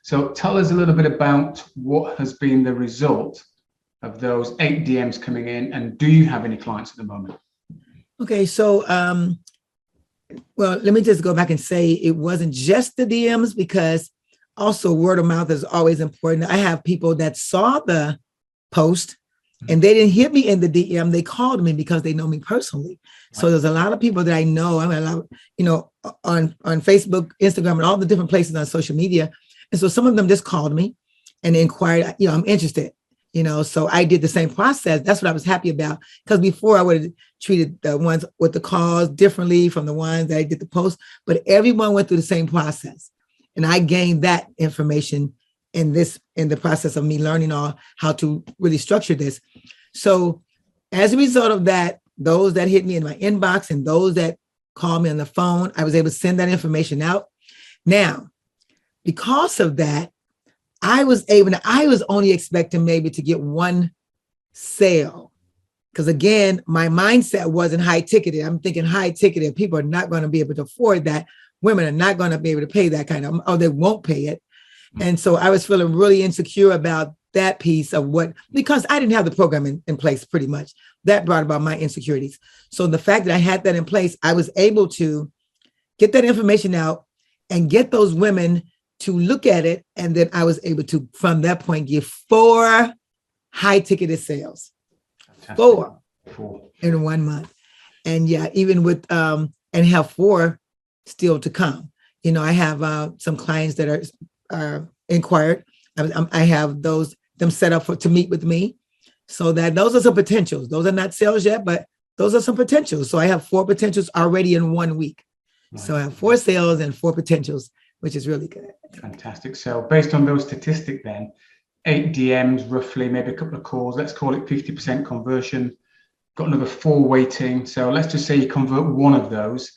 So tell us a little bit about what has been the result of those 8 DMs coming in, and do you have any clients at the moment? Okay, so well, let me just go back and say it wasn't just the DMs, because also word of mouth is always important. I have people that saw the post and they didn't hit me in the DM. They called me because they know me personally. So there's a lot of people that I know. I mean, on Facebook, Instagram, and all the different places on social media. And so some of them just called me and inquired, I'm interested. So I did the same process. That's what I was happy about, because before I would have treated the ones with the calls differently from the ones that I did the post, but everyone went through the same process. And I gained that information in the process of me learning how to really structure this. So as a result of that, those that hit me in my inbox and those that called me on the phone, I was able to send that information out. Now, because of that, I was only expecting maybe to get one sale. Because again, my mindset wasn't high ticketed. I'm thinking high ticketed. People are not going to be able to afford that. Women are not going to be able to pay that kind of, or they won't pay it. And so I was feeling really insecure about that piece of because I didn't have the program in place pretty much. That brought about my insecurities. So the fact that I had that in place, I was able to get that information out and get those women to look at it. And then I was able to, from that point, give 4 high ticketed sales. Fantastic. 4 in 1 month. And yeah, even with, and have 4 still to come. I have some clients that are inquired. I have them set up to meet with me. So that those are some potentials. Those are not sales yet, but those are some potentials. So I have 4 potentials already in 1 week. Nice. So I have 4 sales and 4 potentials, which is really good. Fantastic. So based on those statistics then, 8 DMs, roughly, maybe a couple of calls, let's call it 50% conversion, got another 4 waiting. So let's just say you convert 1 of those.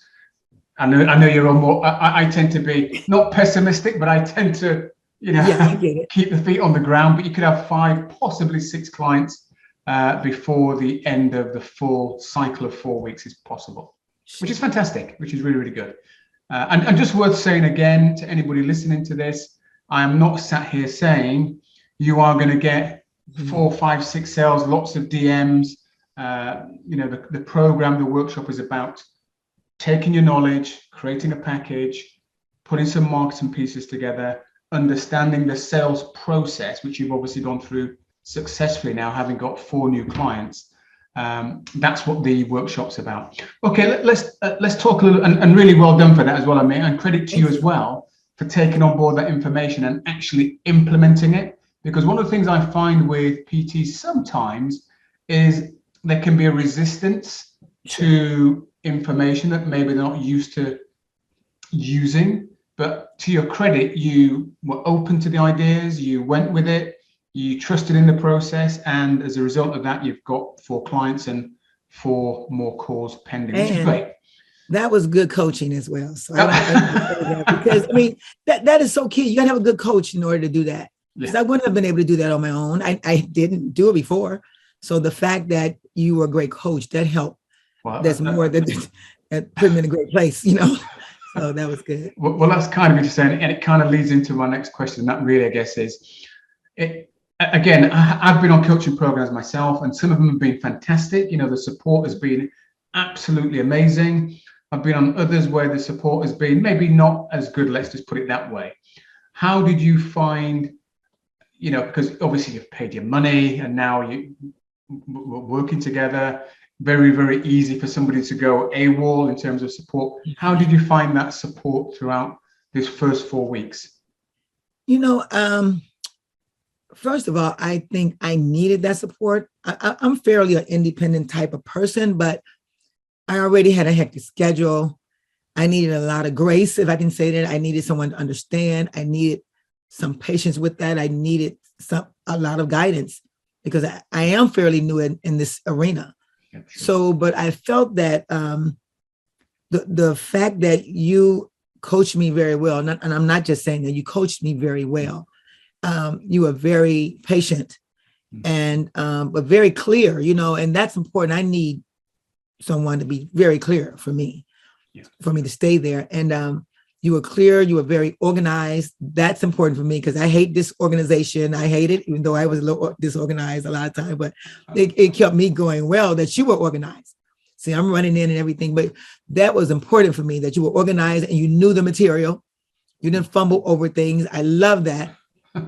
I know you're on more, I tend to be not pessimistic, but I tend to, keep the feet on the ground, but you could have 5, possibly 6 clients before the end of the full cycle of 4 weeks is possible, which is fantastic, which is really, really good. And just worth saying again to anybody listening to this, I am not sat here saying you are going to get 4, 5, 6 sales, lots of DMs. The program, the workshop is about taking your knowledge, creating a package, putting some marketing pieces together, understanding the sales process, which you've obviously gone through successfully now, having got 4 new clients. That's what the workshop's about. Okay, let's talk a little, and really well done for that as well, Amir, and credit to you as well for taking on board that information and actually implementing it. Because one of the things I find with PTs sometimes is there can be a resistance to information that maybe they're not used to using. But to your credit, you were open to the ideas, you went with it, you trusted in the process, and as a result of that, you've got 4 clients and 4 more calls pending, which is great. That was good coaching as well. So because that is so key. You gotta have a good coach in order to do that. Because I wouldn't have been able to do that on my own. I didn't do it before. So the fact that you were a great coach, that helped. Well, that's more that put me in a great place, So that was good. Well, that's kind of interesting, and it kind of leads into my next question. And that really, I guess, is again, I've been on coaching programs myself, and some of them have been fantastic. The support has been absolutely amazing. I've been on others where the support has been maybe not as good. Let's just put it that way. How did you find, because obviously you've paid your money, and now we're working together. Very, very easy for somebody to go AWOL in terms of support. How did you find that support throughout this first 4 weeks? First of all, I think I needed that support. I'm fairly an independent type of person, but I already had a hectic schedule. I needed a lot of grace, if I can say that. I needed someone to understand. I needed some patience with that. I needed a lot of guidance because I am fairly new in this arena. So, but I felt that the fact that you coached me very well, and I'm not just saying that, you coached me very well. You were very patient and but very clear, and that's important. I need someone to be very clear for me to stay there. And You were clear. You were very organized. That's important for me because I hate disorganization. I hate it, even though I was a little disorganized a lot of time, but it kept me going well that you were organized. See, I'm running in and everything, but that was important for me that you were organized and you knew the material. You didn't fumble over things. I love that.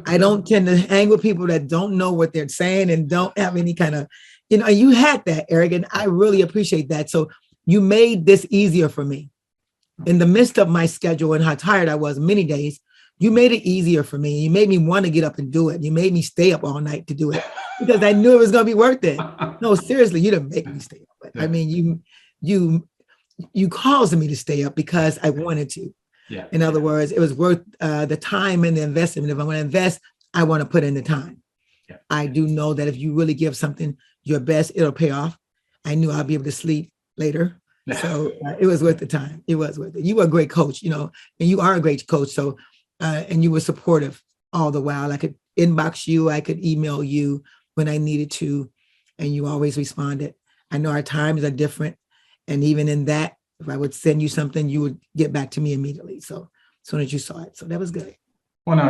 I don't tend to hang with people that don't know what they're saying and don't have any kind of, you had that, Eric, and I really appreciate that. So you made this easier for me. In the midst of my schedule and how tired I was many days, you made it easier for me. You made me want to get up and do it. You made me stay up all night to do it because I knew it was going to be worth it. No, seriously, you didn't make me stay up. But, I mean, you caused me to stay up because I wanted to. Yeah. In other words, it was worth the time and the investment. If I want to invest, I want to put in the time. Yeah. I do know that if you really give something your best, it'll pay off. I knew I'll be able to sleep later. So it was worth the time. It was worth it. You were a great coach, and you are a great coach. So, and you were supportive all the while. I could inbox you. I could email you when I needed to, and you always responded. I know our times are different. And even in that, if I would send you something, you would get back to me immediately. So as soon as you saw it. So that was good. Well, no,